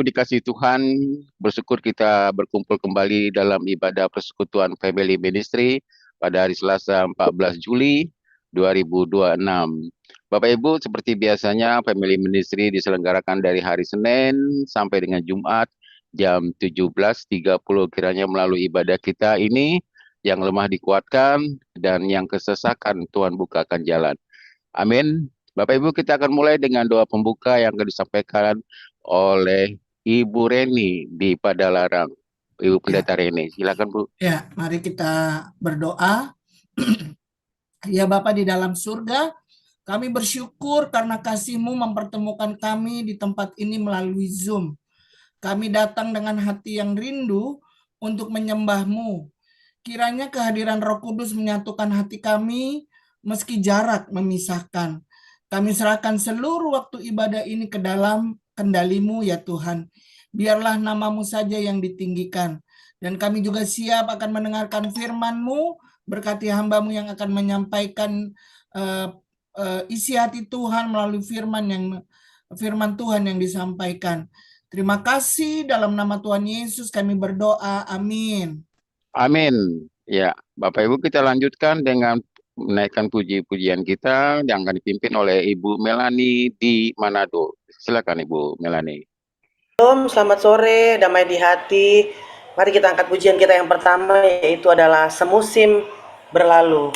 Dikasih Tuhan, bersyukur kita berkumpul kembali dalam ibadah persekutuan Family Ministry pada hari Selasa 14 Juli 2026. Bapak Ibu, seperti biasanya Family Ministry diselenggarakan dari hari Senin sampai dengan Jumat jam 17.30. Kiranya melalui ibadah kita ini yang lemah dikuatkan dan yang kesesakan Tuhan bukakan jalan. Amin. Bapak Ibu, kita akan mulai dengan doa pembuka yang akan disampaikan oleh Ibu Reni di Padalarang. Ibu Pendeta Reni, silakan Bu. Ya, mari kita berdoa. Ya Bapa di dalam surga, kami bersyukur karena kasih-Mu mempertemukan kami di tempat ini melalui Zoom. Kami datang dengan hati yang rindu untuk menyembah-Mu. Kiranya kehadiran Roh Kudus menyatukan hati kami meski jarak memisahkan. Kami serahkan seluruh waktu ibadah ini ke dalam kendali-Mu ya Tuhan. Biarlah nama-Mu saja yang ditinggikan. Dan kami juga siap akan mendengarkan firman-Mu, berkati hamba-Mu yang akan menyampaikan isi hati Tuhan melalui firman Tuhan yang disampaikan. Terima kasih, dalam nama Tuhan Yesus kami berdoa, amin. Amin. Ya, Bapak Ibu, kita lanjutkan dengan menaikkan puji-pujian kita yang akan dipimpin oleh Ibu Melani di Manado. Silakan Ibu Melani. Selamat sore, damai di hati. Mari kita angkat pujian kita yang pertama, yaitu adalah Semusim Berlalu.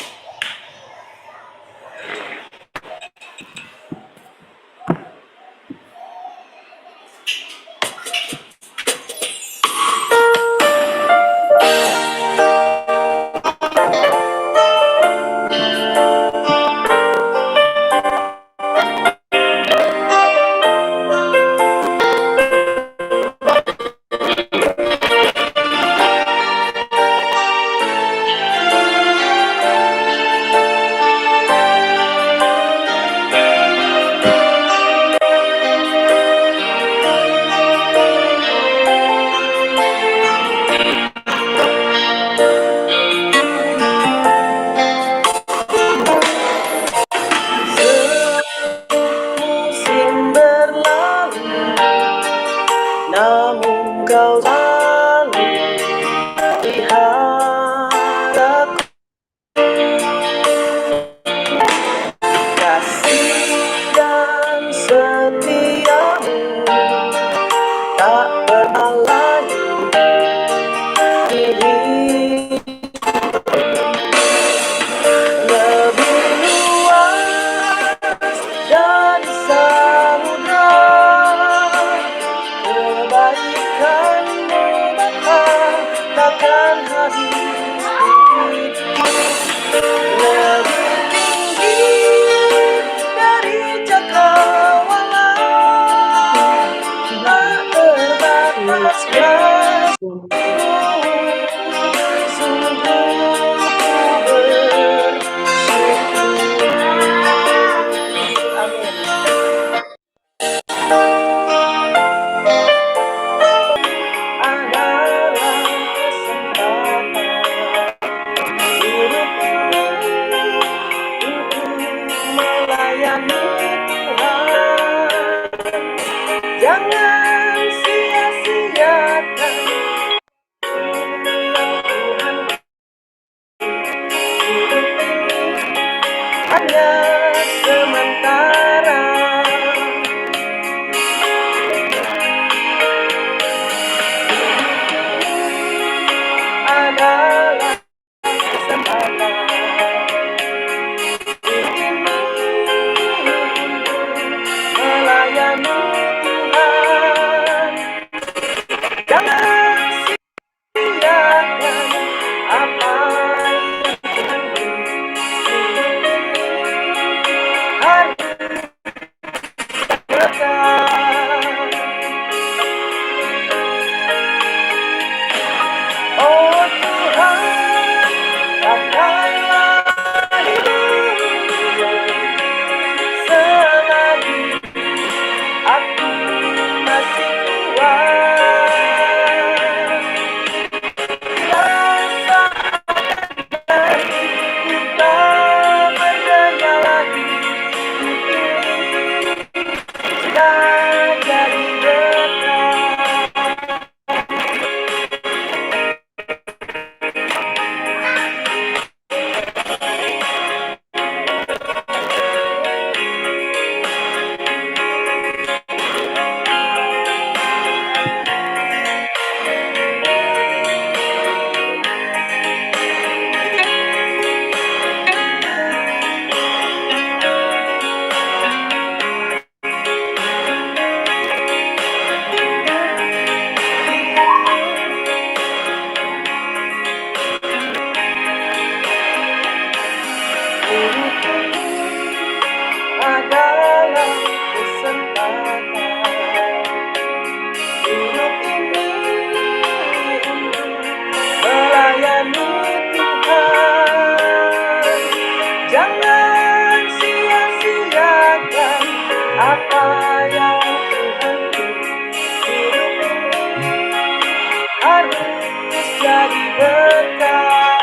terus jadi berkat.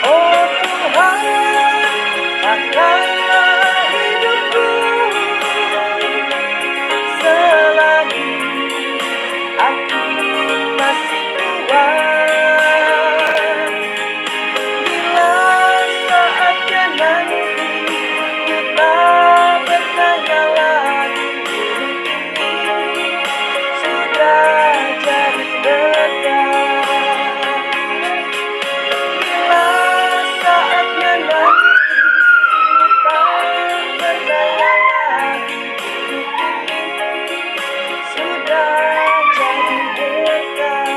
Oh Tuhan, pakailah hidupku selagi aku masih kuat. Bila saatnya nanti ku tak berdaya lagi, hidup ini sudah jadi berkat. Bila saatnya nanti ku tak berdaya lagi, hidup ini sudah jadi berkat.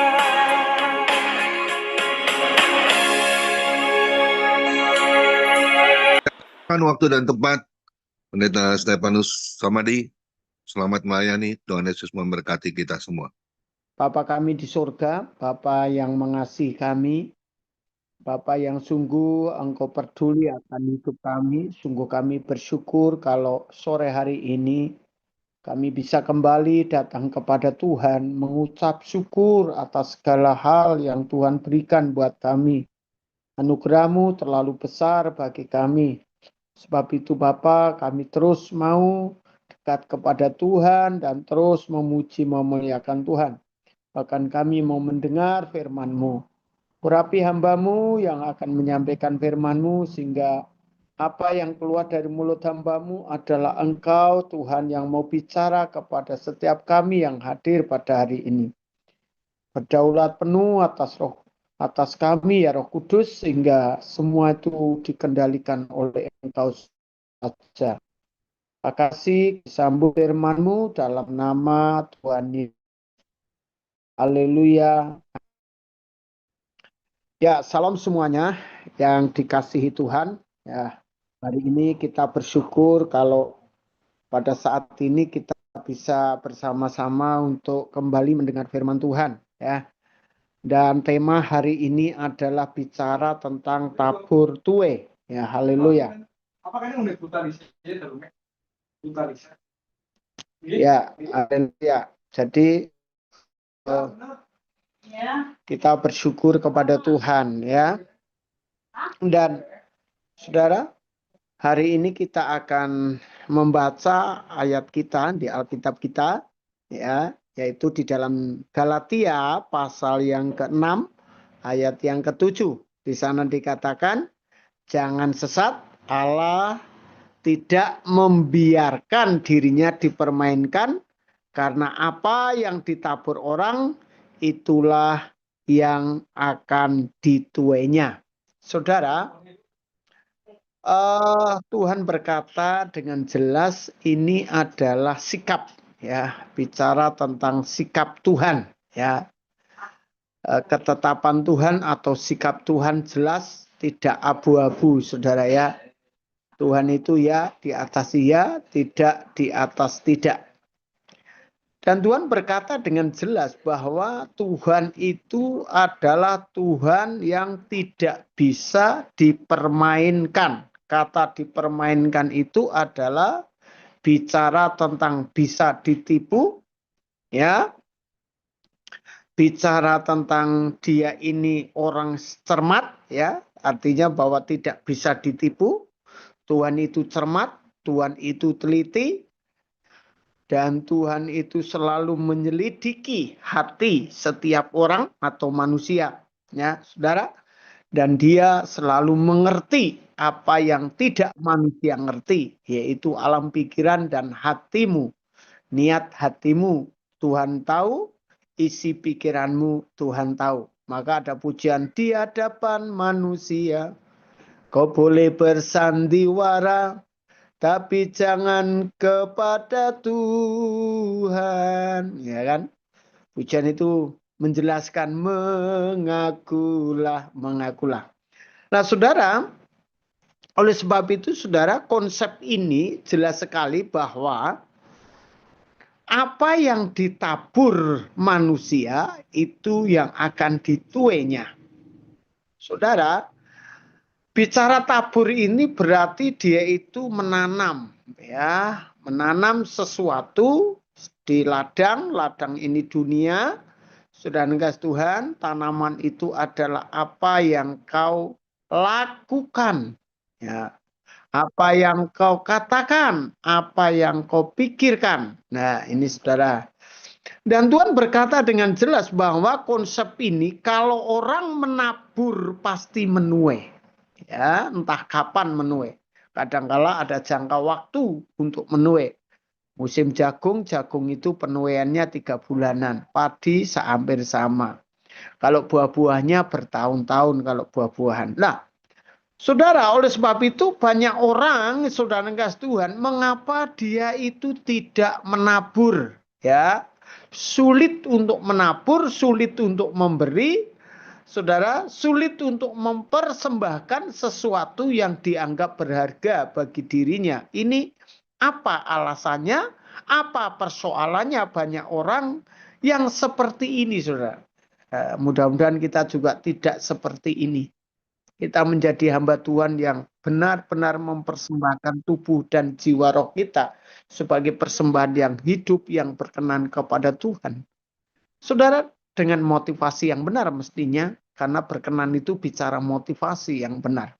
Waktu dan tempat, Pendeta Stefanus Samadi, selamat melayani. Tuhan Yesus memberkati kita semua. Bapa kami di surga, Bapa yang mengasihi kami, Bapa yang sungguh Engkau peduli akan hidup kami, sungguh kami bersyukur kalau sore hari ini kami bisa kembali datang kepada Tuhan, mengucap syukur atas segala hal yang Tuhan berikan buat kami. Anugerah-Mu terlalu besar bagi kami. Sebab itu Bapa, kami terus mau dekat kepada Tuhan dan terus memuji memuliakan Tuhan. Bahkan kami mau mendengar firman-Mu. Urapi hamba-Mu yang akan menyampaikan firman-Mu sehingga apa yang keluar dari mulut hamba-Mu adalah Engkau Tuhan yang mau bicara kepada setiap kami yang hadir pada hari ini. Berdaulat penuh atas kami ya Roh Kudus sehingga semua itu dikendalikan oleh Engkau saja. Terima kasih disambut firman-Mu dalam nama Tuhan Yesus. Haleluya. Ya, salam semuanya yang dikasihi Tuhan. Ya, hari ini kita bersyukur kalau pada saat ini kita bisa bersama-sama untuk kembali mendengar firman Tuhan. Ya. Dan tema hari ini adalah bicara tentang tabur tuai. Ya, haleluya. Ya, haleluya. Jadi kita bersyukur kepada Tuhan ya. Dan saudara, hari ini kita akan membaca ayat kita di Alkitab kita ya, yaitu di dalam Galatia pasal yang ke-6 ayat yang ke-7. Di sana dikatakan, jangan sesat, Allah tidak membiarkan dirinya dipermainkan, karena apa yang ditabur orang itulah yang akan dituainya. Saudara, Tuhan berkata dengan jelas ini adalah sikap ya, bicara tentang sikap Tuhan ya. Ketetapan Tuhan atau sikap Tuhan jelas tidak abu-abu saudara ya. Tuhan itu ya di atas ya, tidak di atas tidak. Dan Tuhan berkata dengan jelas bahwa Tuhan itu adalah Tuhan yang tidak bisa dipermainkan. Kata dipermainkan itu adalah bicara tentang bisa ditipu, ya. Bicara tentang dia ini orang cermat, ya. Artinya bahwa tidak bisa ditipu. Tuhan itu cermat, Tuhan itu teliti. Dan Tuhan itu selalu menyelidiki hati setiap orang atau manusia. Ya, saudara. Dan dia selalu mengerti apa yang tidak manusia ngerti. Yaitu alam pikiran dan hatimu. Niat hatimu Tuhan tahu. Isi pikiranmu Tuhan tahu. Maka ada pujian di hadapan manusia. Kau boleh bersandiwara. Tapi jangan kepada Tuhan, ya kan? Pujian itu menjelaskan mengakulah. Nah, saudara, oleh sebab itu, saudara, konsep ini jelas sekali bahwa apa yang ditabur manusia itu yang akan dituainya. Saudara, bicara tabur ini berarti dia itu menanam, ya, menanam sesuatu di ladang, ladang ini dunia. Saudara kasih Tuhan, tanaman itu adalah apa yang kau lakukan. Ya. Apa yang kau katakan, apa yang kau pikirkan. Nah, ini saudara. Dan Tuhan berkata dengan jelas bahwa konsep ini kalau orang menabur pasti menuai. Ya, entah kapan menuai. Kadangkala ada jangka waktu untuk menuai. Musim jagung, jagung itu penuaiannya 3 bulanan. Padi hampir sama. Kalau buah-buahnya bertahun-tahun kalau buah-buahan. Nah, saudara, oleh sebab itu banyak orang, saudara kasih Tuhan, mengapa dia itu tidak menabur, ya? Sulit untuk menabur, sulit untuk memberi, saudara, sulit untuk mempersembahkan sesuatu yang dianggap berharga bagi dirinya. Ini apa alasannya? Apa persoalannya banyak orang yang seperti ini, saudara? Mudah-mudahan kita juga tidak seperti ini. Kita menjadi hamba Tuhan yang benar-benar mempersembahkan tubuh dan jiwa roh kita sebagai persembahan yang hidup, yang berkenan kepada Tuhan. Saudara, dengan motivasi yang benar mestinya, karena berkenan itu bicara motivasi yang benar.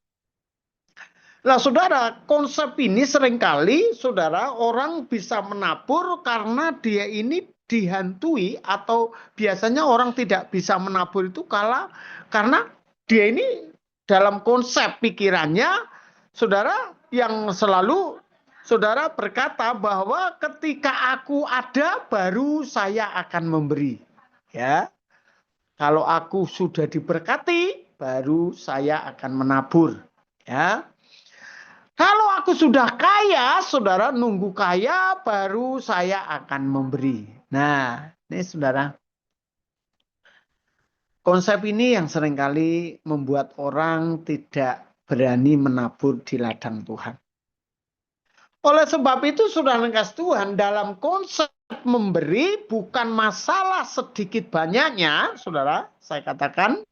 Nah, saudara, konsep ini seringkali, saudara, orang bisa menabur karena dia ini dihantui, atau biasanya orang tidak bisa menabur itu karena dia ini dalam konsep pikirannya, saudara, yang selalu saudara berkata bahwa ketika aku ada baru saya akan memberi. Ya, kalau aku sudah diberkati baru saya akan menabur. Ya, kalau aku sudah kaya, saudara, nunggu kaya baru saya akan memberi. Nah, ini saudara, konsep ini yang seringkali membuat orang tidak berani menabur di ladang Tuhan. Oleh sebab itu, saudara kasih Tuhan, dalam konsep memberi bukan masalah sedikit banyaknya, saudara, saya katakan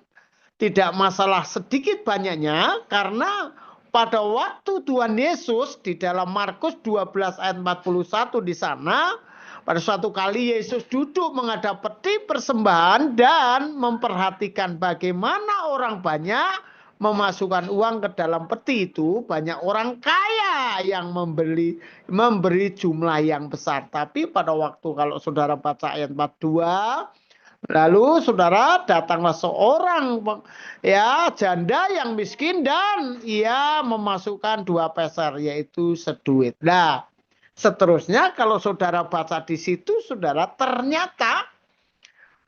tidak masalah sedikit banyaknya, karena pada waktu Tuhan Yesus di dalam Markus 12 ayat 41 di sana, pada suatu kali Yesus duduk menghadap peti persembahan dan memperhatikan bagaimana orang banyak memasukkan uang ke dalam peti itu. Banyak orang kaya yang memberi jumlah yang besar. Tapi pada waktu kalau saudara baca ayat 42, lalu saudara, datanglah seorang ya janda yang miskin dan ia memasukkan 2 peser, yaitu seduit. Nah, seterusnya kalau saudara baca di situ, saudara, ternyata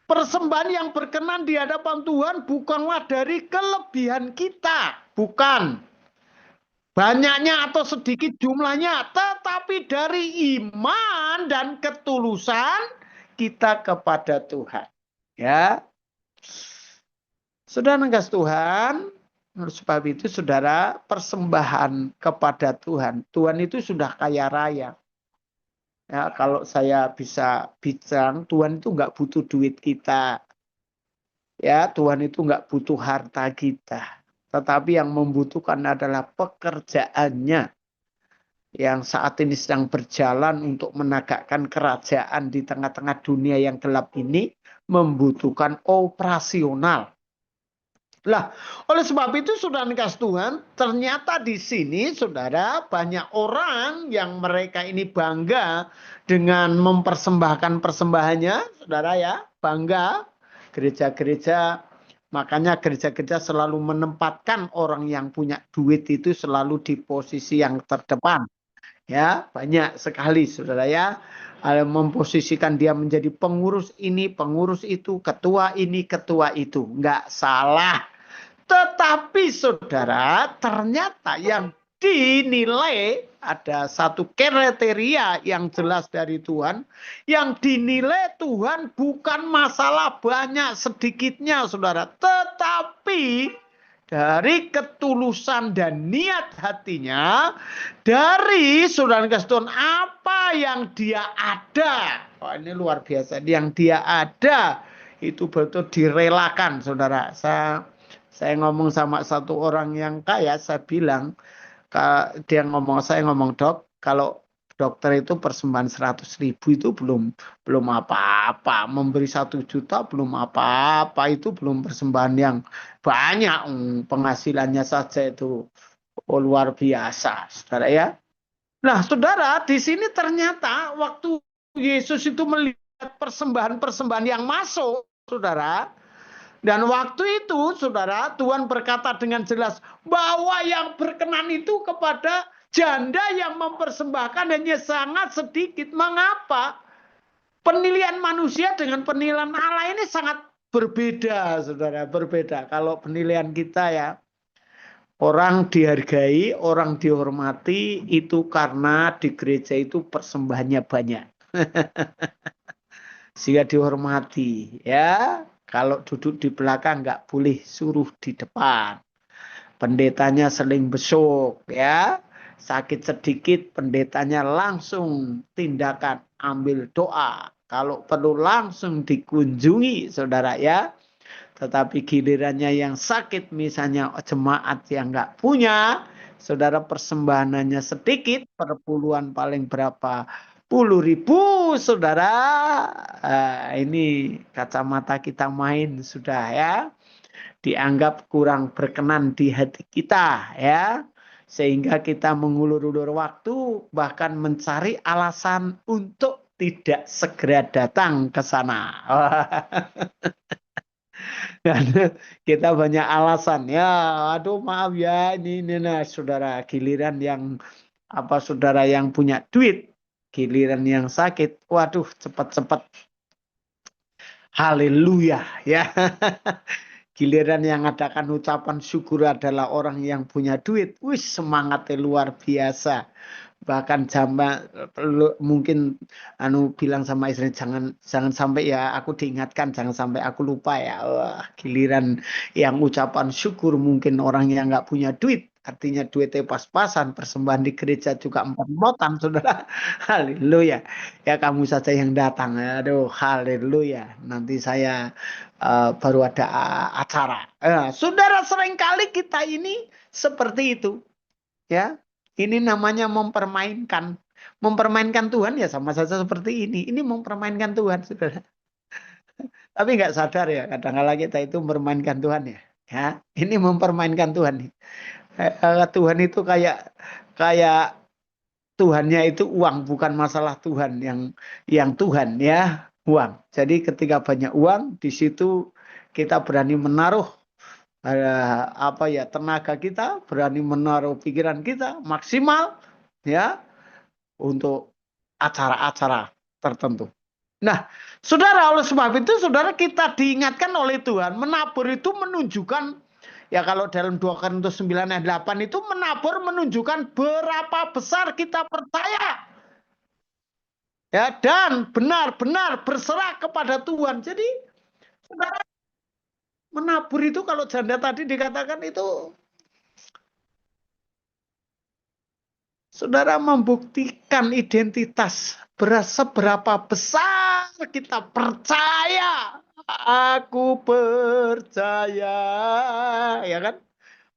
persembahan yang berkenan di hadapan Tuhan bukanlah dari kelebihan kita, bukan banyaknya atau sedikit jumlahnya, tetapi dari iman dan ketulusan kita kepada Tuhan. Ya, saudara kasih Tuhan, sebab itu saudara, persembahan kepada Tuhan, Tuhan itu sudah kaya raya. Ya, kalau saya bisa bilang, Tuhan itu nggak butuh duit kita. Ya, Tuhan itu nggak butuh harta kita. Tetapi yang membutuhkan adalah pekerjaannya yang saat ini sedang berjalan untuk menegakkan kerajaan di tengah-tengah dunia yang gelap ini, membutuhkan operasional. Lah, oleh sebab itu saudara kasih Tuhan, ternyata di sini saudara banyak orang yang mereka ini bangga dengan mempersembahkan persembahannya, saudara ya, bangga. Gereja-gereja, makanya gereja-gereja selalu menempatkan orang yang punya duit itu selalu di posisi yang terdepan. Ya, banyak sekali saudara ya, memposisikan dia menjadi pengurus ini, pengurus itu, ketua ini, ketua itu. Enggak salah. Tetapi saudara, ternyata yang dinilai ada satu kriteria yang jelas dari Tuhan, yang dinilai Tuhan bukan masalah banyak sedikitnya saudara, tetapi dari ketulusan dan niat hatinya, dari saudara kasih Tuhan apa yang dia ada. Oh, ini luar biasa, yang dia ada itu betul direlakan saudara. Saya ngomong sama satu orang yang kaya, saya bilang, saya ngomong, Dok, kalau dokter itu persembahan 100.000 itu belum apa-apa, memberi 1 juta belum apa-apa, itu belum persembahan yang banyak, penghasilannya saja itu luar biasa, saudara ya. Nah, saudara, di sini ternyata waktu Yesus itu melihat persembahan-persembahan yang masuk, saudara, dan waktu itu, saudara, Tuhan berkata dengan jelas bahwa yang berkenan itu kepada janda yang mempersembahkan hanya sangat sedikit. Mengapa? Penilaian manusia dengan penilaian Allah ini sangat berbeda, saudara, berbeda. Kalau penilaian kita ya, orang dihargai, orang dihormati itu karena di gereja itu persembahannya banyak. Sehingga dihormati, ya. Kalau duduk di belakang nggak boleh suruh di depan. Pendetanya seling besuk, ya. Sakit sedikit, pendetanya langsung tindakan, ambil doa. Kalau perlu langsung dikunjungi, saudara ya. Tetapi gilirannya yang sakit, misalnya jemaat yang nggak punya, saudara persembahannya sedikit, perpuluhan paling berapa 10.000, saudara. Ini kacamata kita main sudah ya. Dianggap kurang berkenan di hati kita ya. Sehingga kita mengulur-ulur waktu, bahkan mencari alasan untuk tidak segera datang ke sana. Dan kita banyak alasan ya, aduh maaf ya ini nah saudara, giliran yang saudara yang punya duit, giliran yang sakit, waduh cepat-cepat haleluya ya. Giliran yang adakan ucapan syukur adalah orang yang punya duit, wih semangatnya luar biasa. Bahkan mungkin bilang sama istri, jangan sampai ya aku diingatkan, jangan sampai aku lupa ya. Wah, giliran yang ucapan syukur mungkin orang yang nggak punya duit, artinya duitnya pas-pasan, persembahan di gereja juga 4 saudara. Haleluya. Ya kamu saja yang datang. Aduh, haleluya. Nanti saya baru ada acara. Saudara, seringkali kita ini seperti itu. Ya, ini namanya mempermainkan Tuhan ya, sama saja seperti ini. Ini mempermainkan Tuhan, saudara. Tapi nggak sadar ya, kadang-kala kita itu mempermainkan Tuhan ya. Ya, ini mempermainkan Tuhan. Tuhan itu kayak Tuhannya itu uang, bukan masalah Tuhan yang Tuhan ya, uang. Jadi ketika banyak uang, di situ kita berani menaruh tenaga kita, berani menaruh pikiran kita maksimal ya untuk acara-acara tertentu. Nah, saudara, oleh sebab itu saudara, kita diingatkan oleh Tuhan, menabur itu menunjukkan ya, kalau dalam 2 Korintus 9 ayat 8 itu menabur menunjukkan berapa besar kita percaya. Ya, dan benar-benar berserah kepada Tuhan. Jadi saudara, menabur itu kalau janda tadi dikatakan itu saudara membuktikan identitas, seberapa besar kita percaya. Aku percaya, ya kan?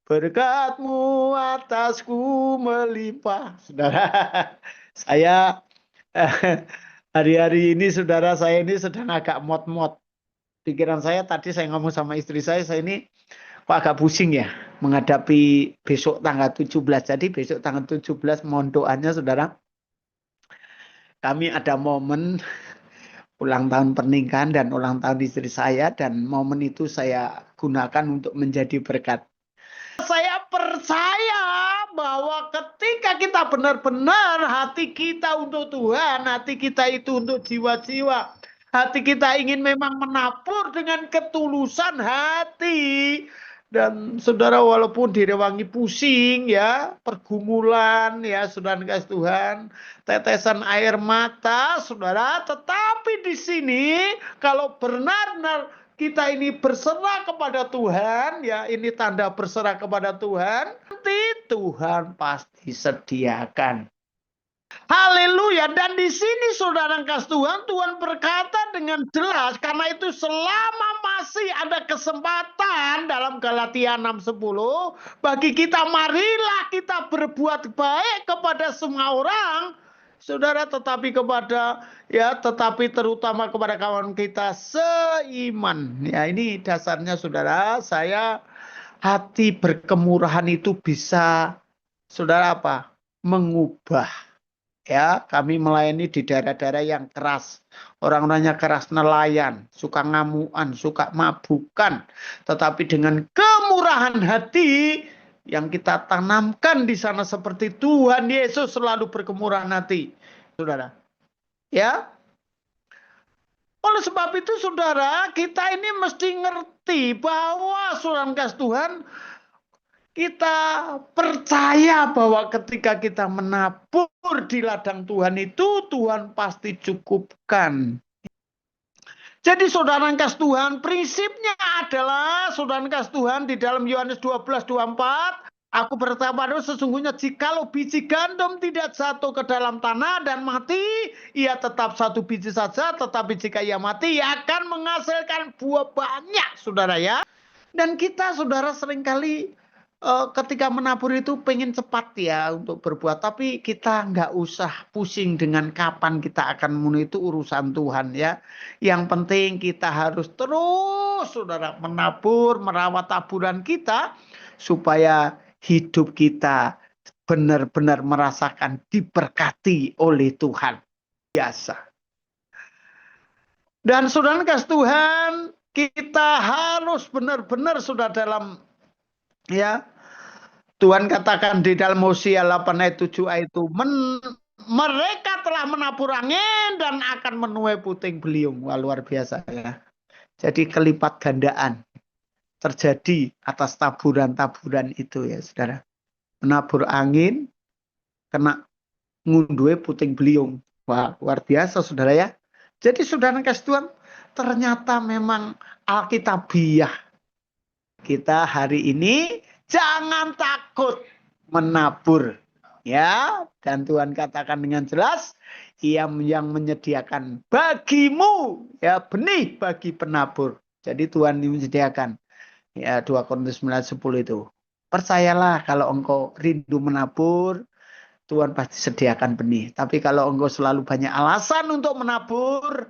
Berkat-Mu atasku melimpah. Saudara, saya hari-hari ini saudara, saya ini sedang agak mod-mod. Pikiran saya tadi saya ngomong sama istri saya ini kok agak pusing ya menghadapi besok tanggal 17. Jadi besok tanggal 17 mohon doanya saudara. Kami ada momen ulang tahun pernikahan dan ulang tahun istri saya, dan momen itu saya gunakan untuk menjadi berkat. Saya percaya bahwa ketika kita benar-benar hati kita untuk Tuhan, hati kita itu untuk jiwa-jiwa, hati kita ingin memang menabur dengan ketulusan hati. Dan saudara, walaupun direwangi pusing ya, pergumulan ya, saudara kasih Tuhan, tetesan air mata, saudara, tetapi di sini kalau benar-benar kita ini berserah kepada Tuhan, ya ini tanda berserah kepada Tuhan, nanti Tuhan pasti sediakan. Haleluya. Dan di sini saudara kasih Tuhan, Tuhan berkata dengan jelas, karena itu selama masih ada kesempatan dalam Galatia 6:10, bagi kita marilah kita berbuat baik kepada semua orang, saudara, tetapi terutama kepada kawan kita seiman. Ya, ini dasarnya saudara, saya hati berkemurahan itu bisa, saudara apa? Mengubah. Ya, kami melayani di daerah-daerah yang keras. Orang-orangnya keras, nelayan, suka ngamuan, suka mabukan. Tetapi dengan kemurahan hati yang kita tanamkan di sana seperti Tuhan Yesus selalu berkemurahan hati. Saudara. Ya. Oleh sebab itu saudara, kita ini mesti ngerti bahwa saudara kasih Tuhan, kita percaya bahwa ketika kita menabur di ladang Tuhan itu, Tuhan pasti cukupkan. Jadi saudara kasih Tuhan, prinsipnya adalah saudara kasih Tuhan di dalam Yohanes 12:24, aku berkata padamu sesungguhnya jikalau biji gandum tidak jatuh ke dalam tanah dan mati, ia tetap satu biji saja, tetapi jika ia mati, ia akan menghasilkan buah banyak, saudara ya. Dan kita saudara seringkali ketika menabur itu pengen cepat ya untuk berbuat, tapi kita nggak usah pusing dengan kapan kita akan memenuhi, itu urusan Tuhan ya. Yang penting kita harus terus saudara menabur, merawat taburan kita supaya hidup kita benar-benar merasakan diberkati oleh Tuhan. Biasa. Dan saudara kasih Tuhan, kita harus benar-benar sudah dalam ya, Tuhan katakan di dalam Hosea 8:7 itu, mereka telah menabur angin dan akan menuai puting beliung. Wah, luar biasa ya. Jadi kelipat gandaan terjadi atas taburan-taburan itu ya saudara. Menabur angin, kena ngunduhe puting beliung. Wah, luar biasa saudara ya. Jadi saudara kasih Tuhan, ternyata memang alkitabiah. Kita hari ini jangan takut menabur. Ya, dan Tuhan katakan dengan jelas, Ia yang menyediakan bagimu ya benih bagi penabur. Jadi Tuhan menyediakan. Ya, 2 Korintus 9:10 itu. Percayalah kalau engkau rindu menabur, Tuhan pasti sediakan benih. Tapi kalau engkau selalu banyak alasan untuk menabur,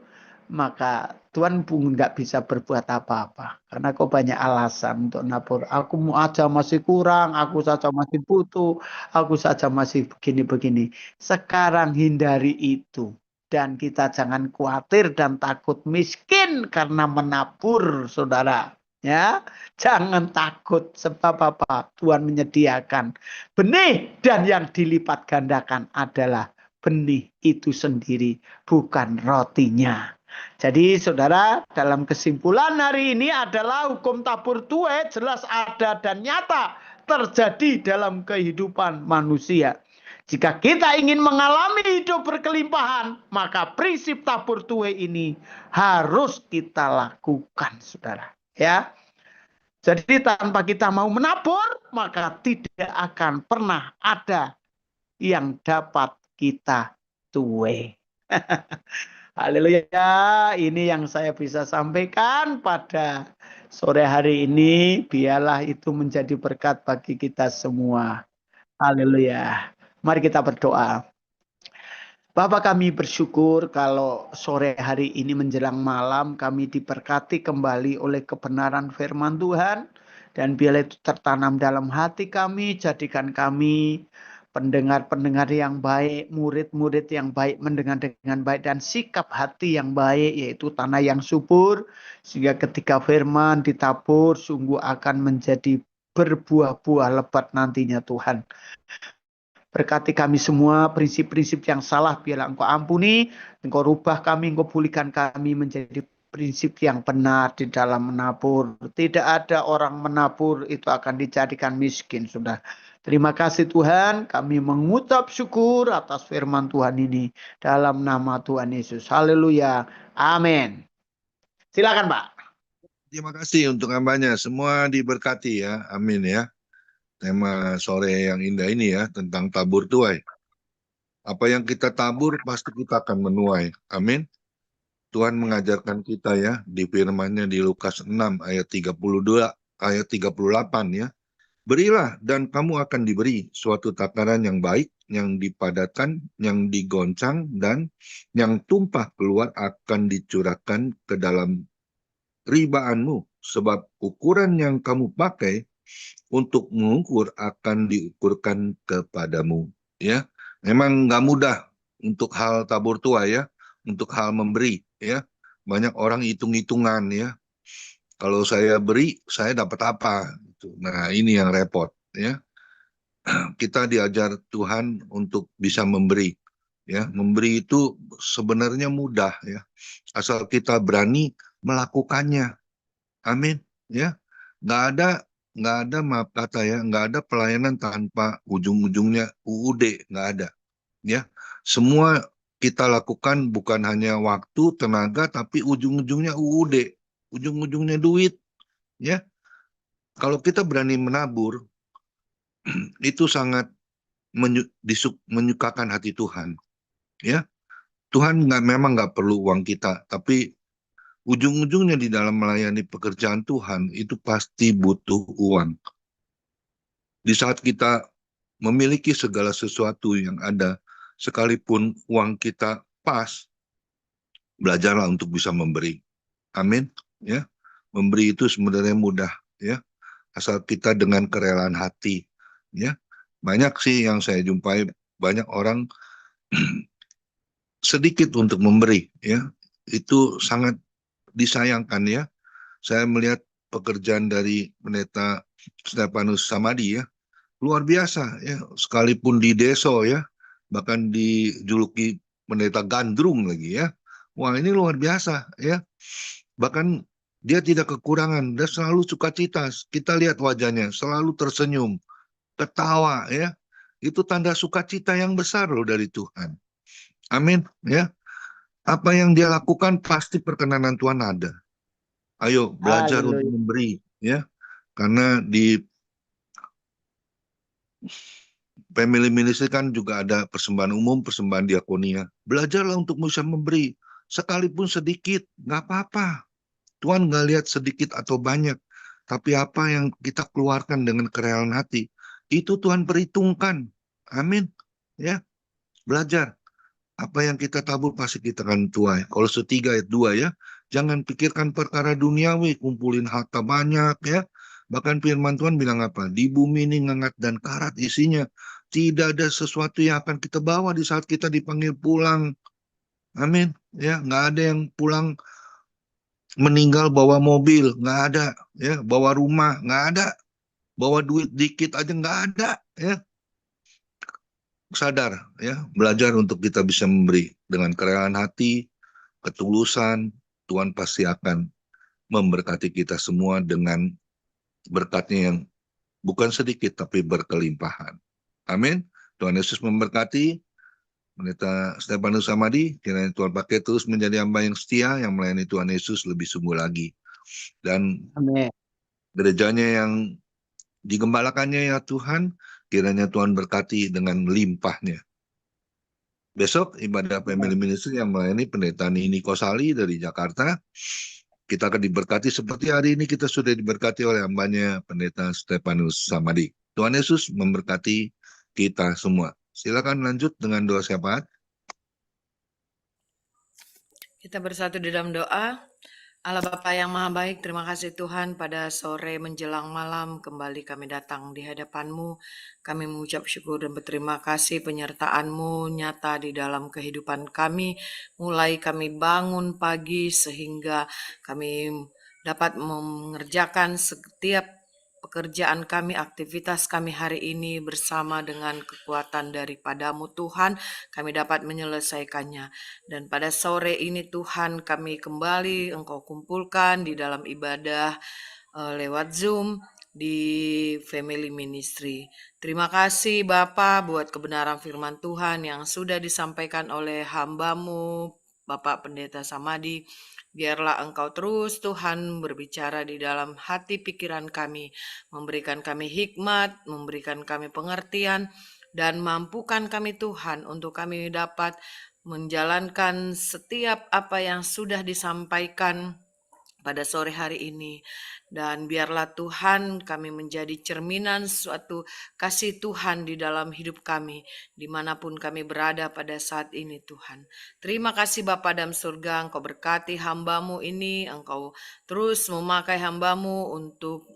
maka Tuhan pun nggak bisa berbuat apa-apa. Karena kau banyak alasan untuk nabur. Aku mau aja masih kurang, aku saja masih butuh, aku saja masih begini-begini. Sekarang hindari itu. Dan kita jangan khawatir dan takut miskin karena menabur, saudara. Ya, jangan takut sebab apa? Tuhan menyediakan benih dan yang dilipat gandakan adalah benih itu sendiri, bukan rotinya. Jadi saudara, dalam kesimpulan hari ini adalah hukum tabur tuai jelas ada dan nyata terjadi dalam kehidupan manusia. Jika kita ingin mengalami hidup berkelimpahan, maka prinsip tabur tuai ini harus kita lakukan, saudara. Ya, jadi tanpa kita mau menabur, maka tidak akan pernah ada yang dapat kita tuai. Haleluya, ini yang saya bisa sampaikan pada sore hari ini. Biarlah itu menjadi berkat bagi kita semua. Haleluya. Mari kita berdoa. Bapa, kami bersyukur kalau sore hari ini menjelang malam kami diberkati kembali oleh kebenaran firman Tuhan. Dan biarlah itu tertanam dalam hati kami, jadikan kami pendengar-pendengar yang baik, murid-murid yang baik, mendengar dengan baik, dan sikap hati yang baik, yaitu tanah yang subur, sehingga ketika firman ditabur, sungguh akan menjadi berbuah-buah lebat nantinya Tuhan. Berkati kami semua, prinsip-prinsip yang salah biarlah Engkau ampuni, Engkau rubah kami, Engkau pulihkan kami menjadi prinsip yang benar di dalam menabur. Tidak ada orang menabur itu akan dijadikan miskin, sudah. Terima kasih Tuhan, kami mengucap syukur atas firman Tuhan ini dalam nama Tuhan Yesus. Haleluya. Amin. Silakan Pak. Terima kasih untuk hambanya. Semua diberkati ya. Amin ya. Tema sore yang indah ini ya tentang tabur tuai. Apa yang kita tabur pasti kita akan menuai. Amin. Tuhan mengajarkan kita ya di firman-Nya di Lukas 6 ayat 32 ayat 38 ya. Berilah dan kamu akan diberi suatu takaran yang baik, yang dipadatkan, yang digoncang, dan yang tumpah keluar akan dicurahkan ke dalam ribaanmu. Sebab ukuran yang kamu pakai untuk mengukur akan diukurkan kepadamu. Ya, memang nggak mudah untuk hal tabur tuai ya, untuk hal memberi ya. Banyak orang hitung-hitungan ya. Kalau saya beri, saya dapat apa? Nah, ini yang repot ya. Kita diajar Tuhan untuk bisa memberi. Ya, memberi itu sebenarnya mudah ya. Asal kita berani melakukannya. Amin. Ya, nggak ada maaf kata ya, nggak ada pelayanan tanpa ujung-ujungnya UUD, nggak ada. Ya, semua kita lakukan bukan hanya waktu, tenaga, tapi ujung-ujungnya UUD, ujung-ujungnya duit. Ya, kalau kita berani menabur, itu sangat menyukakan hati Tuhan. Ya, Tuhan memang nggak perlu uang kita, tapi ujung-ujungnya di dalam melayani pekerjaan Tuhan itu pasti butuh uang. Di saat kita memiliki segala sesuatu yang ada, sekalipun uang kita pas, belajarlah untuk bisa memberi. Amin. Ya, memberi itu sebenarnya mudah. Ya, asal kita dengan kerelaan hati. Ya, banyak sih yang saya jumpai, banyak orang sedikit untuk memberi. Ya, itu sangat disayangkan ya. Saya melihat pekerjaan dari Pendeta Stefanus Samadi ya, luar biasa ya, sekalipun di deso ya, bahkan dijuluki pendeta gandrung lagi ya. Wah, ini luar biasa ya. Bahkan dia tidak kekurangan, dia selalu sukacita. Kita lihat wajahnya, selalu tersenyum, ketawa ya. Itu tanda sukacita yang besar loh dari Tuhan. Amin ya. Apa yang dia lakukan pasti perkenanan Tuhan ada. Ayo belajar untuk Haleluya. memberi ya. Karena di Family Ministry kan juga ada persembahan umum, persembahan diakonia. Belajarlah untuk bisa memberi, sekalipun sedikit, nggak apa-apa. Tuhan nggak lihat sedikit atau banyak, tapi apa yang kita keluarkan dengan kerelaan hati, itu Tuhan perhitungkan. Amin. Ya, belajar. Apa yang kita tabur pasti kita akan tuai. Kalau 3:2 ya, jangan pikirkan perkara duniawi, kumpulin harta banyak ya. Bahkan firman Tuhan bilang apa? Di bumi ini ngengat dan karat isinya. Tidak ada sesuatu yang akan kita bawa di saat kita dipanggil pulang. Amin. Ya, nggak ada yang pulang meninggal bawa mobil, nggak ada. Ya, bawa rumah, nggak ada. Bawa duit dikit aja nggak ada. Ya, sadar ya, belajar untuk kita bisa memberi dengan kerelaan hati, ketulusan. Tuhan pasti akan memberkati kita semua dengan berkatnya yang bukan sedikit tapi berkelimpahan. Amin. Tuhan Yesus memberkati. Pendeta Stefanus Samadi, kiranya Tuhan pakai terus menjadi hamba yang setia, yang melayani Tuhan Yesus lebih sungguh lagi. Dan Amin. gerejanya yang digembalakannya ya Tuhan, kiranya Tuhan berkati dengan limpahnya. Besok ibadah Family Ministry yang melayani Pendeta Nini Kosali dari Jakarta. Kita akan diberkati seperti hari ini kita sudah diberkati oleh hambanya Pendeta Stefanus Samadi. Tuhan Yesus memberkati kita semua. Silakan lanjut dengan doa syafaat. Kita bersatu di dalam doa. Allah Bapa yang Maha Baik, terima kasih Tuhan pada sore menjelang malam kembali kami datang di hadapan-Mu. Kami mengucap syukur dan berterima kasih penyertaan-Mu nyata di dalam kehidupan kami. Mulai kami bangun pagi sehingga kami dapat mengerjakan setiap pekerjaan kami, aktivitas kami hari ini bersama dengan kekuatan daripada-Mu Tuhan, kami dapat menyelesaikannya. Dan pada sore ini Tuhan kami kembali Engkau kumpulkan di dalam ibadah lewat Zoom di Family Ministry. Terima kasih Bapa buat kebenaran firman Tuhan yang sudah disampaikan oleh hamba-Mu Bapak Pendeta Samadi. Biarlah Engkau terus Tuhan berbicara di dalam hati pikiran kami, memberikan kami hikmat, memberikan kami pengertian, dan mampukan kami Tuhan untuk kami dapat menjalankan setiap apa yang sudah disampaikan pada sore hari ini. Dan biarlah Tuhan kami menjadi cerminan suatu kasih Tuhan di dalam hidup kami, dimanapun kami berada pada saat ini Tuhan. Terima kasih Bapa dalam surga, Engkau berkati hamba-Mu ini, Engkau terus memakai hamba-Mu untuk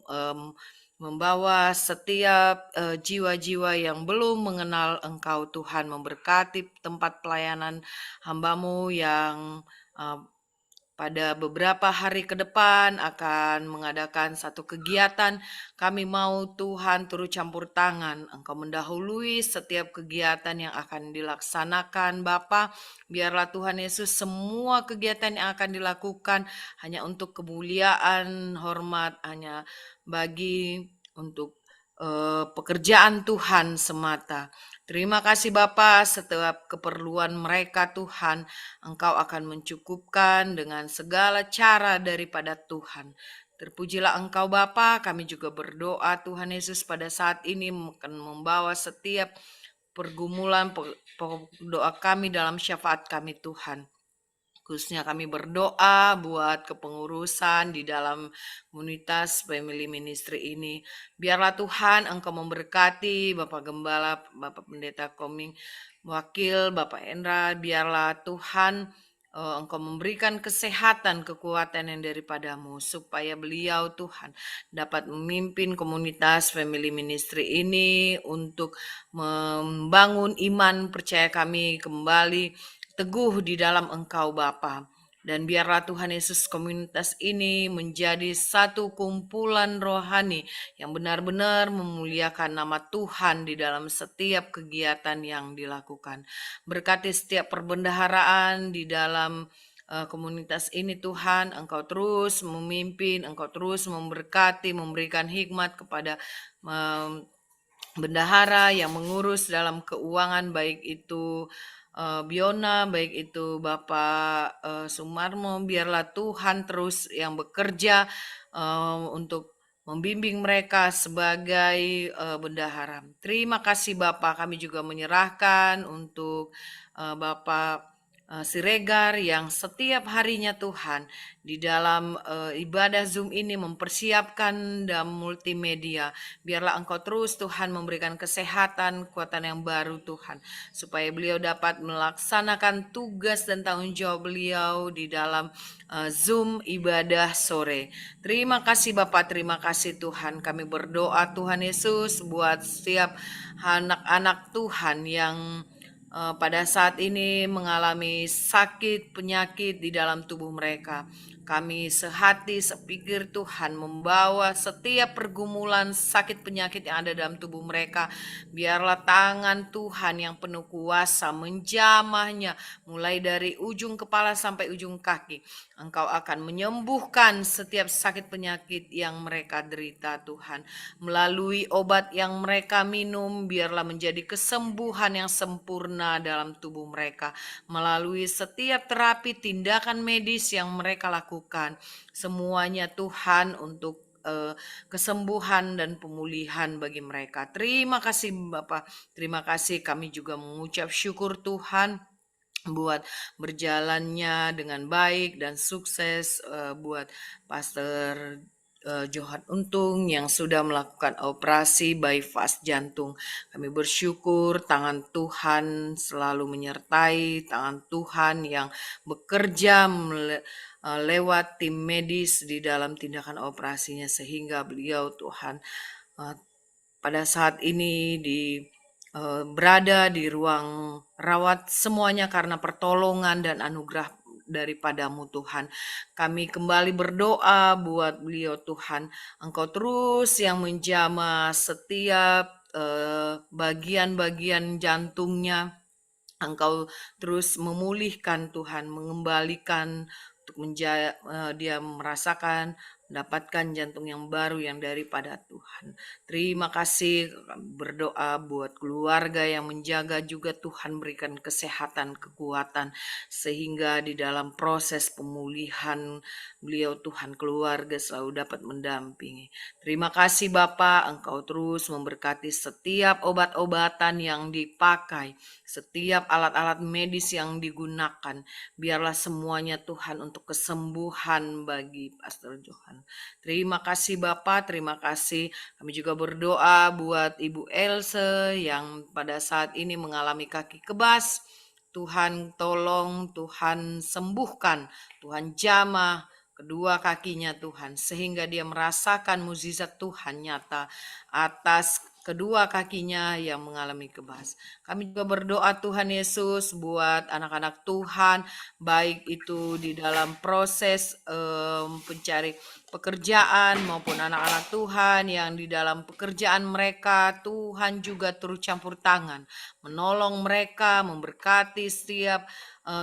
membawa setiap jiwa-jiwa yang belum mengenal Engkau Tuhan, memberkati tempat pelayanan hamba-Mu yang pada beberapa hari ke depan akan mengadakan satu kegiatan. Kami mau Tuhan turut campur tangan. Engkau mendahului setiap kegiatan yang akan dilaksanakan Bapa. Biarlah Tuhan Yesus semua kegiatan yang akan dilakukan hanya untuk kemuliaan, hormat, hanya bagi untuk pekerjaan Tuhan semata. Terima kasih Bapa, setiap keperluan mereka Tuhan, Engkau akan mencukupkan dengan segala cara daripada Tuhan. Terpujilah Engkau Bapa, kami juga berdoa Tuhan Yesus pada saat ini akan membawa setiap pergumulan doa kami dalam syafaat kami Tuhan. Khususnya kami berdoa buat kepengurusan di dalam komunitas Family Ministry ini. Biarlah Tuhan Engkau memberkati Bapak Gembala, Bapak Pendeta Koming, Wakil, Bapak Endra. Biarlah Tuhan Engkau memberikan kesehatan, kekuatan yang daripadamu, supaya beliau Tuhan dapat memimpin komunitas Family Ministry ini untuk membangun iman percaya kami kembali teguh di dalam Engkau Bapa. Dan biarlah Tuhan Yesus komunitas ini menjadi satu kumpulan rohani yang benar-benar memuliakan nama Tuhan di dalam setiap kegiatan yang dilakukan. Berkati setiap perbendaharaan di dalam komunitas ini Tuhan, Engkau terus memimpin, Engkau terus memberkati, memberikan hikmat kepada bendahara yang mengurus dalam keuangan, baik itu Biona, baik itu Bapak Sumarmo. Biarlah Tuhan terus yang bekerja untuk membimbing mereka sebagai bendahara. Terima kasih Bapak, kami juga menyerahkan untuk Bapak Siregar yang setiap harinya Tuhan di dalam ibadah Zoom ini mempersiapkan dan multimedia. Biarlah Engkau terus Tuhan memberikan kesehatan, kekuatan yang baru Tuhan, supaya beliau dapat melaksanakan tugas dan tanggung jawab beliau di dalam Zoom ibadah sore. Terima kasih Bapak, terima kasih Tuhan. Kami berdoa Tuhan Yesus buat setiap anak-anak Tuhan yang pada saat ini mengalami sakit, penyakit di dalam tubuh mereka. Kami sehati, sepikir Tuhan membawa setiap pergumulan sakit penyakit yang ada dalam tubuh mereka. Biarlah tangan Tuhan yang penuh kuasa menjamahnya mulai dari ujung kepala sampai ujung kaki. Engkau akan menyembuhkan setiap sakit penyakit yang mereka derita Tuhan. Melalui obat yang mereka minum, biarlah menjadi kesembuhan yang sempurna dalam tubuh mereka. Melalui setiap terapi, tindakan medis yang mereka lakukan, semuanya Tuhan untuk kesembuhan dan pemulihan bagi mereka. Terima kasih Bapak, terima kasih. Kami juga mengucap syukur Tuhan buat berjalannya dengan baik dan sukses buat Pastor Johan Untung yang sudah melakukan operasi bypass jantung. Kami bersyukur tangan Tuhan selalu menyertai, tangan Tuhan yang bekerja lewat tim medis di dalam tindakan operasinya, sehingga beliau Tuhan pada saat ini berada di ruang rawat, semuanya karena pertolongan dan anugerah daripadamu Tuhan. Kami kembali berdoa buat beliau Tuhan. Engkau terus yang menjamah setiap bagian-bagian jantungnya. Engkau terus memulihkan Tuhan, mengembalikan untuk dia merasakan mendapatkan jantung yang baru yang daripada Tuhan. Terima kasih, berdoa buat keluarga yang menjaga juga Tuhan berikan kesehatan, kekuatan, sehingga di dalam proses pemulihan beliau Tuhan keluarga selalu dapat mendampingi. Terima kasih Bapa, Engkau terus memberkati setiap obat-obatan yang dipakai, setiap alat-alat medis yang digunakan. Biarlah semuanya Tuhan untuk kesembuhan bagi Pastor Johan. Terima kasih Bapa, terima kasih. Kami juga berdoa buat Ibu Else yang pada saat ini mengalami kaki kebas. Tuhan tolong, Tuhan sembuhkan, Tuhan jamah kedua kakinya Tuhan, sehingga dia merasakan mukjizat Tuhan nyata atas kedua kakinya yang mengalami kebas. Kami juga berdoa Tuhan Yesus buat anak-anak Tuhan, baik itu di dalam proses pencari pekerjaan maupun anak-anak Tuhan yang di dalam pekerjaan mereka, Tuhan juga turut campur tangan, menolong mereka, memberkati setiap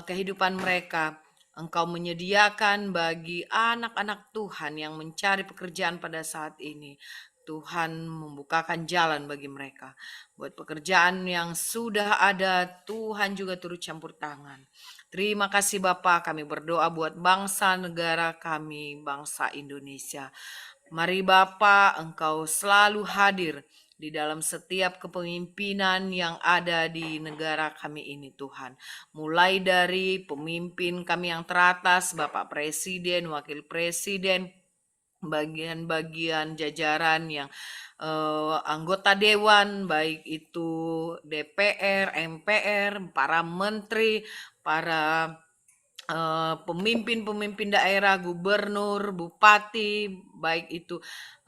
kehidupan mereka. Engkau menyediakan bagi anak-anak Tuhan yang mencari pekerjaan pada saat ini. Tuhan membukakan jalan bagi mereka. Buat pekerjaan yang sudah ada, Tuhan juga turut campur tangan. Terima kasih Bapa, kami berdoa buat bangsa negara kami, bangsa Indonesia. Mari Bapa, Engkau selalu hadir di dalam setiap kepemimpinan yang ada di negara kami ini Tuhan. Mulai dari pemimpin kami yang teratas, Bapak Presiden, Wakil Presiden, bagian-bagian jajaran yang anggota dewan, baik itu DPR, MPR, para menteri, para pemimpin-pemimpin daerah, gubernur, bupati, baik itu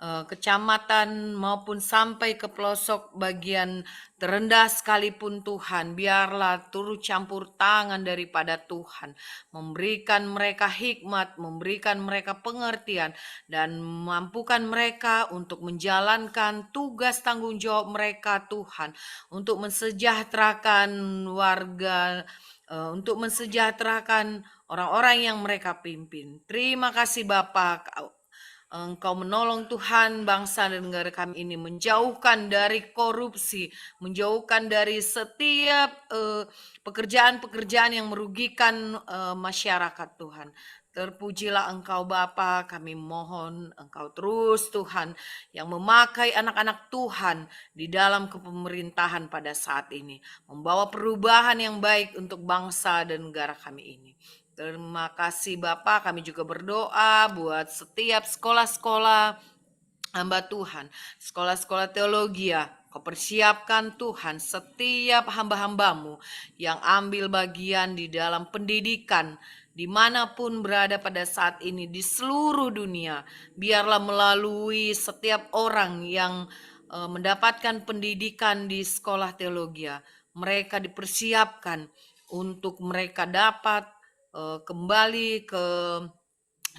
kecamatan maupun sampai ke pelosok bagian terendah sekalipun Tuhan, biarlah turut campur tangan daripada Tuhan, memberikan mereka hikmat, memberikan mereka pengertian, dan mampukan mereka untuk menjalankan tugas tanggung jawab mereka Tuhan, untuk mensejahterakan warga, untuk mensejahterakan orang-orang yang mereka pimpin. Terima kasih Bapa, Engkau menolong Tuhan bangsa dan negara kami ini menjauhkan dari korupsi, menjauhkan dari setiap pekerjaan-pekerjaan yang merugikan masyarakat Tuhan. Terpujilah Engkau Bapa, kami mohon Engkau terus Tuhan yang memakai anak-anak Tuhan di dalam kepemerintahan pada saat ini, membawa perubahan yang baik untuk bangsa dan negara kami ini. Terima kasih Bapak, kami juga berdoa buat setiap sekolah-sekolah hamba Tuhan, sekolah-sekolah teologi ya. Kau persiapkan Tuhan setiap hamba-hambamu yang ambil bagian di dalam pendidikan, dimanapun berada pada saat ini di seluruh dunia. Biarlah melalui setiap orang yang mendapatkan pendidikan di sekolah teologi, mereka dipersiapkan untuk mereka dapat kembali ke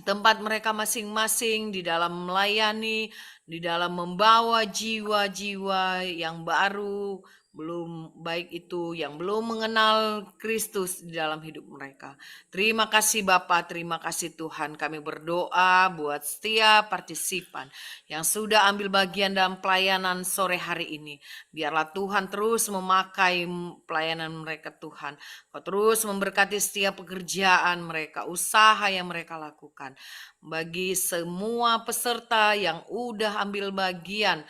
tempat mereka masing-masing di dalam melayani, di dalam membawa jiwa-jiwa yang baru, belum baik itu yang belum mengenal Kristus di dalam hidup mereka. Terima kasih Bapa, terima kasih Tuhan. Kami berdoa buat setiap partisipan yang sudah ambil bagian dalam pelayanan sore hari ini. Biarlah Tuhan terus memakai pelayanan mereka Tuhan. Kau terus memberkati setiap pekerjaan mereka, usaha yang mereka lakukan. Bagi semua peserta yang udah ambil bagian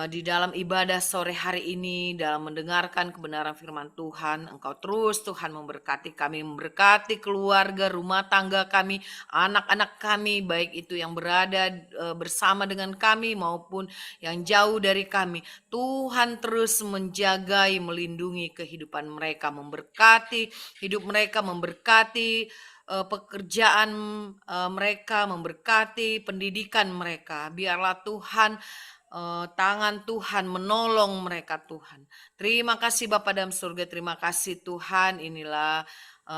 di dalam ibadah sore hari ini, dalam mendengarkan kebenaran firman Tuhan, Engkau terus Tuhan memberkati kami, memberkati keluarga, rumah tangga kami, anak-anak kami, baik itu yang berada bersama dengan kami maupun yang jauh dari kami. Tuhan terus menjagai, melindungi kehidupan mereka, memberkati hidup mereka, memberkati pekerjaan mereka, memberkati pendidikan mereka. Biarlah Tuhan, tangan Tuhan menolong mereka Tuhan. Terima kasih Bapa dalam surga, terima kasih Tuhan. Inilah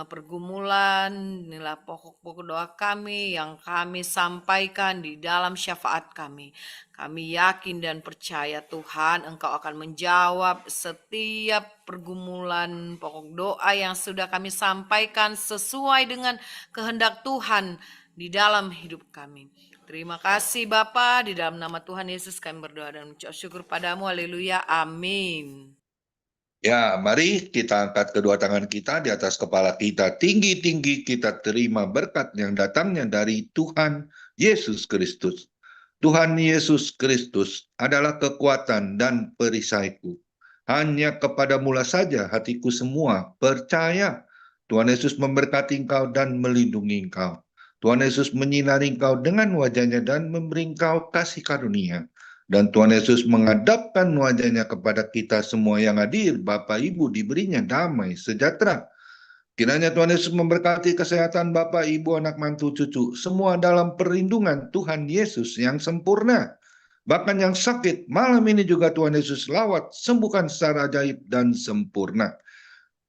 pergumulan, inilah pokok-pokok doa kami yang kami sampaikan di dalam syafaat kami. Kami yakin dan percaya Tuhan Engkau akan menjawab setiap pergumulan pokok doa yang sudah kami sampaikan sesuai dengan kehendak Tuhan di dalam hidup kami. Terima kasih Bapa, di dalam nama Tuhan Yesus kami berdoa dan mengucap syukur padamu. Haleluya. Amin. Ya, mari kita angkat kedua tangan kita di atas kepala kita. Tinggi-tinggi kita terima berkat yang datangnya dari Tuhan Yesus Kristus. Tuhan Yesus Kristus adalah kekuatan dan perisaiku. Hanya kepadamu saja hatiku semua percaya. Tuhan Yesus memberkati engkau dan melindungi engkau. Tuhan Yesus menyinari engkau dengan wajahnya dan memberi engkau kasih karunia. Dan Tuhan Yesus menghadapkan wajahnya kepada kita semua yang hadir, Bapak Ibu diberinya damai sejahtera. Kiranya Tuhan Yesus memberkati kesehatan Bapak, Ibu, anak mantu, cucu, semua dalam perlindungan Tuhan Yesus yang sempurna. Bahkan yang sakit, malam ini juga Tuhan Yesus lawat, sembuhkan secara ajaib dan sempurna.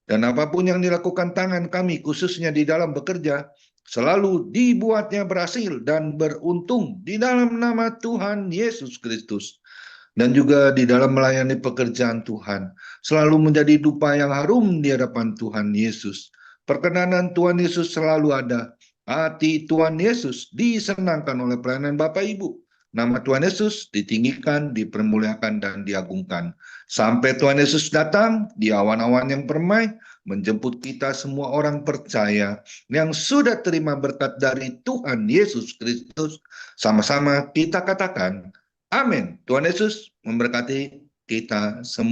Dan apapun yang dilakukan tangan kami, khususnya di dalam bekerja, selalu dibuatnya berhasil dan beruntung di dalam nama Tuhan Yesus Kristus. Dan juga di dalam melayani pekerjaan Tuhan, selalu menjadi dupa yang harum di hadapan Tuhan Yesus. Perkenanan Tuhan Yesus selalu ada. Hati Tuhan Yesus disenangkan oleh pelayanan Bapak Ibu. Nama Tuhan Yesus ditinggikan, dipermuliakan, dan diagungkan. Sampai Tuhan Yesus datang di awan-awan yang permai, menjemput kita semua orang percaya yang sudah terima berkat dari Tuhan Yesus Kristus. Sama-sama kita katakan, amin. Tuhan Yesus memberkati kita semua.